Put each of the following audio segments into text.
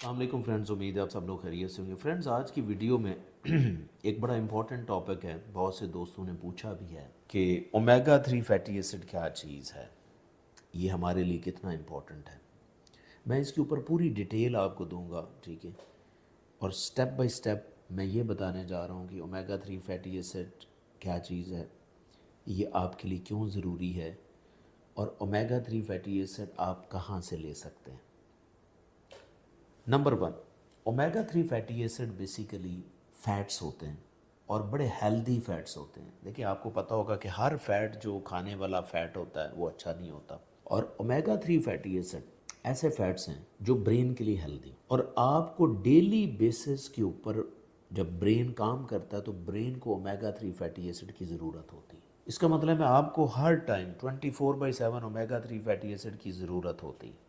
अस्सलाम फ्रेंड्स, उम्मीद है आप सब लोग खैरियत से होंगे। फ्रेंड्स, आज की वीडियो में एक बड़ा इंपॉर्टेंट टॉपिक है, बहुत से दोस्तों ने पूछा भी है कि ओमेगा 3 फैटी एसिड क्या चीज़ है, ये हमारे लिए कितना इम्पोर्टेंट है। मैं इसके ऊपर पूरी डिटेल आपको दूंगा, ठीक है, और स्टेप बाय स्टेप मैं ये बताने जा रहा हूँ कि ओमेगा 3 फैटी एसिड क्या चीज़ है, ये आपके लिए क्यों ज़रूरी है, और ओमेगा 3 फैटी एसिड आप कहाँ से ले सकते हैं। Number 1, omega 3 fatty acid basically fats होते हैं और बड़े हेल्दी फ़ैट्स होते हैं। देखिए, आपको पता होगा कि हर फ़ैट जो खाने वाला फ़ैट होता है वो अच्छा नहीं होता, और ओमेगा 3 फैटी एसिड ऐसे फ़ैट्स हैं जो ब्रेन के लिए हेल्दी, और आपको डेली बेसिस के ऊपर जब ब्रेन काम करता है तो ब्रेन को ओमेगा 3 फैटी एसिड की ज़रूरत होती है। इसका मतलब है आपको हर टाइम 24/7 ओमेगा 3 फैटी एसिड की ज़रूरत होती है,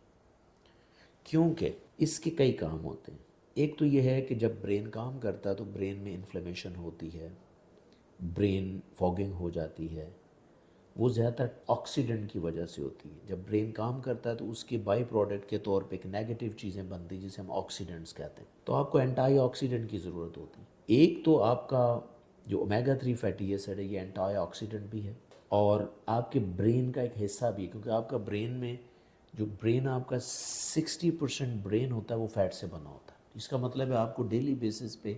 क्योंकि इसके कई काम होते हैं। एक तो ये है कि जब ब्रेन काम करता है तो ब्रेन में इन्फ्लेमेशन होती है, ब्रेन फॉगिंग हो जाती है। वो ज़्यादातर ऑक्सीडेंट की वजह से होती है। जब ब्रेन काम करता है तो उसके बाई प्रोडक्ट के तौर पे एक नेगेटिव चीज़ें बनती हैं जिसे हम ऑक्सीडेंट्स कहते हैं। तो आपको एंटी ऑक्सीडेंट की ज़रूरत होती है। एक तो आपका जो ओमेगा 3 फैटी एसिड है ये एंटी ऑक्सीडेंट भी है और आपके ब्रेन का एक हिस्सा भी है, क्योंकि आपका ब्रेन में जो ब्रेन आपका 60% ब्रेन होता है वो फैट से बना होता है। इसका मतलब है आपको डेली बेसिस पे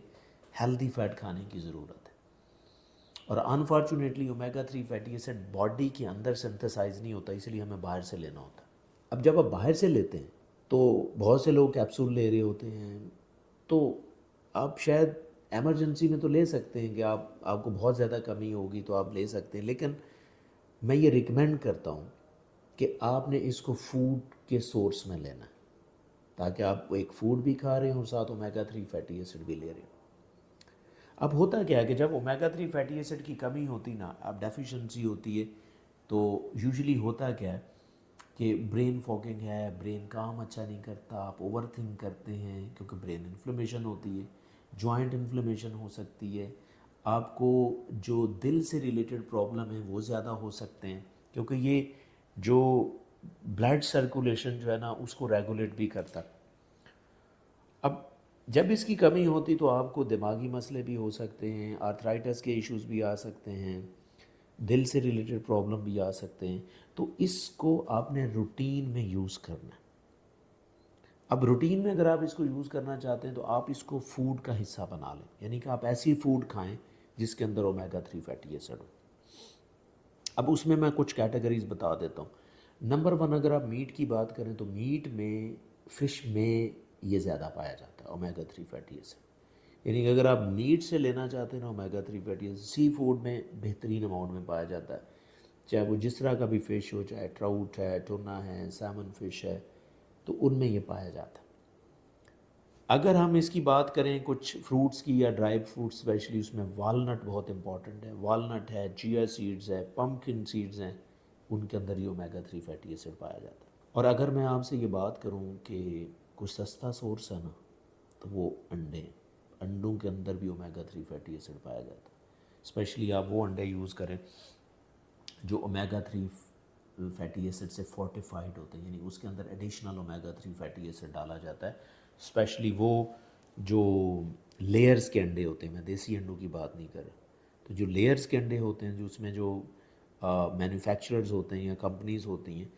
हेल्दी फैट खाने की ज़रूरत है। और unfortunately omega 3 fatty acid body के अंदर सिंथेसाइज नहीं होता, इसलिए हमें बाहर से लेना होता है। अब जब आप बाहर से लेते हैं तो बहुत से लोग कैप्सूल ले रहे होते हैं, तो आप शायद एमरजेंसी में तो ले सकते हैं कि आपको बहुत ज़्यादा कमी होगी तो आप ले सकते हैं, लेकिन मैं ये रिकमेंड करता हूँ कि आपने इसको फूड के सोर्स में लेना है, ताकि आप एक फ़ूड भी खा रहे हो और साथ ओमेगा 3 फैटी एसिड भी ले रहे हो। अब होता क्या है कि जब ओमेगा 3 फैटी एसिड की कमी होती ना, अब डेफिशिएंसी होती है, तो यूजुअली होता क्या है कि ब्रेन फॉगिंग है, ब्रेन काम अच्छा नहीं करता, आप ओवर थिंक करते हैं क्योंकि ब्रेन इन्फ्लेमेशन होती है, जॉइंट इन्फ्लेमेशन हो सकती है, आपको जो दिल से रिलेटेड प्रॉब्लम है वो ज़्यादा हो सकते हैं, क्योंकि ये जो ब्लड सर्कुलेशन जो है ना उसको रेगुलेट भी करता है। अब जब इसकी कमी होती तो आपको दिमागी मसले भी हो सकते हैं, आर्थराइटिस के इश्यूज़ भी आ सकते हैं, दिल से रिलेटेड प्रॉब्लम भी आ सकते हैं। तो इसको आपने रूटीन में यूज़ करना है। अब रूटीन में अगर आप इसको यूज़ करना चाहते हैं तो आप इसको फूड का हिस्सा बना लें, यानी कि आप ऐसी फूड खाएं जिसके अंदर ओमेगा 3 फैटी एसिड हो। अब उसमें मैं कुछ कैटेगरीज बता देता हूँ। नंबर 1, अगर आप मीट की बात करें तो मीट में, फ़िश में ये ज़्यादा पाया जाता है ओमेगा 3 फैटी एसिड, यानी कि अगर आप मीट से लेना चाहते हैं ना omega 3 fatty acid, sea food में बेहतरीन अमाउंट में पाया जाता है, चाहे वो जिस तरह का भी फ़िश हो, चाहे ट्राउट है, टूना है, सैमन फ़िश है, तो उनमें ये पाया जाता है। अगर हम इसकी बात करें कुछ फ्रूट्स की या ड्राई फ्रूट्स स्पेशली, उसमें वालनट बहुत इंपॉर्टेंट है। वालनट है, चिया सीड्स है, पम्पकिन सीड्स हैं, उनके अंदर ये ओमेगा 3 फैटी एसिड पाया जाता है। और अगर मैं आपसे ये बात करूं कि कुछ सस्ता सोर्स है ना, तो वो अंडे, अंडों के अंदर भी ओमेगा 3 फैटी एसिड पाया जाता है। स्पेशली आप वो अंडे यूज़ करें जो ओमेगा 3 फैटी एसिड से फोर्टिफाइड होते हैं, यानी उसके अंदर एडिशनल ओमेगा 3 फैटी एसिड डाला जाता है। स्पेशली वो जो लेयर्स के अंडे होते हैं, मैं देसी अंडों की बात नहीं कर रहा, तो जो लेयर्स के अंडे होते हैं, जो उसमें जो मैन्युफैक्चरर्स होते हैं या कंपनीज होती हैं,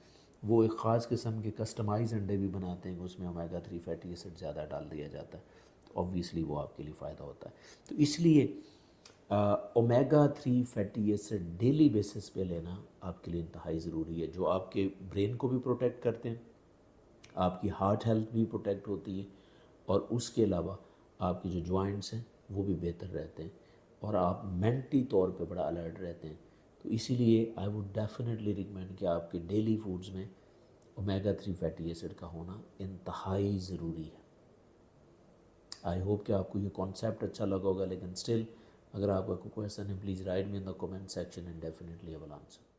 वो एक ख़ास किस्म के कस्टमाइज अंडे भी बनाते हैं, उसमें ओमेगा 3 फैटी एसिड ज़्यादा डाल दिया जाता है, तो ऑब्वियसली वो आपके लिए फ़ायदा होता है। तो इसलिए omega 3 fatty acid daily basis पे लेना आपके लिए इंतहाई ज़रूरी है, जो आपके ब्रेन को भी प्रोटेक्ट करते हैं, आपकी हार्ट हेल्थ भी प्रोटेक्ट होती है, और उसके अलावा आपके जो जॉइंट्स हैं वो भी बेहतर रहते हैं, और आप मेंटली तौर पे बड़ा अलर्ट रहते हैं। तो इसीलिए आई वुड डेफिनेटली रिकमेंड कि आपके डेली फूड्स में ओमेगा 3 फैटी एसिड का होना इंतहाई ज़रूरी है। आई होप कि आपको ये कॉन्सेप्ट अच्छा लगा होगा, लेकिन स्टिल अगर आपका कोई क्वेश्चन है please write me in the comment section and definitely I will answer.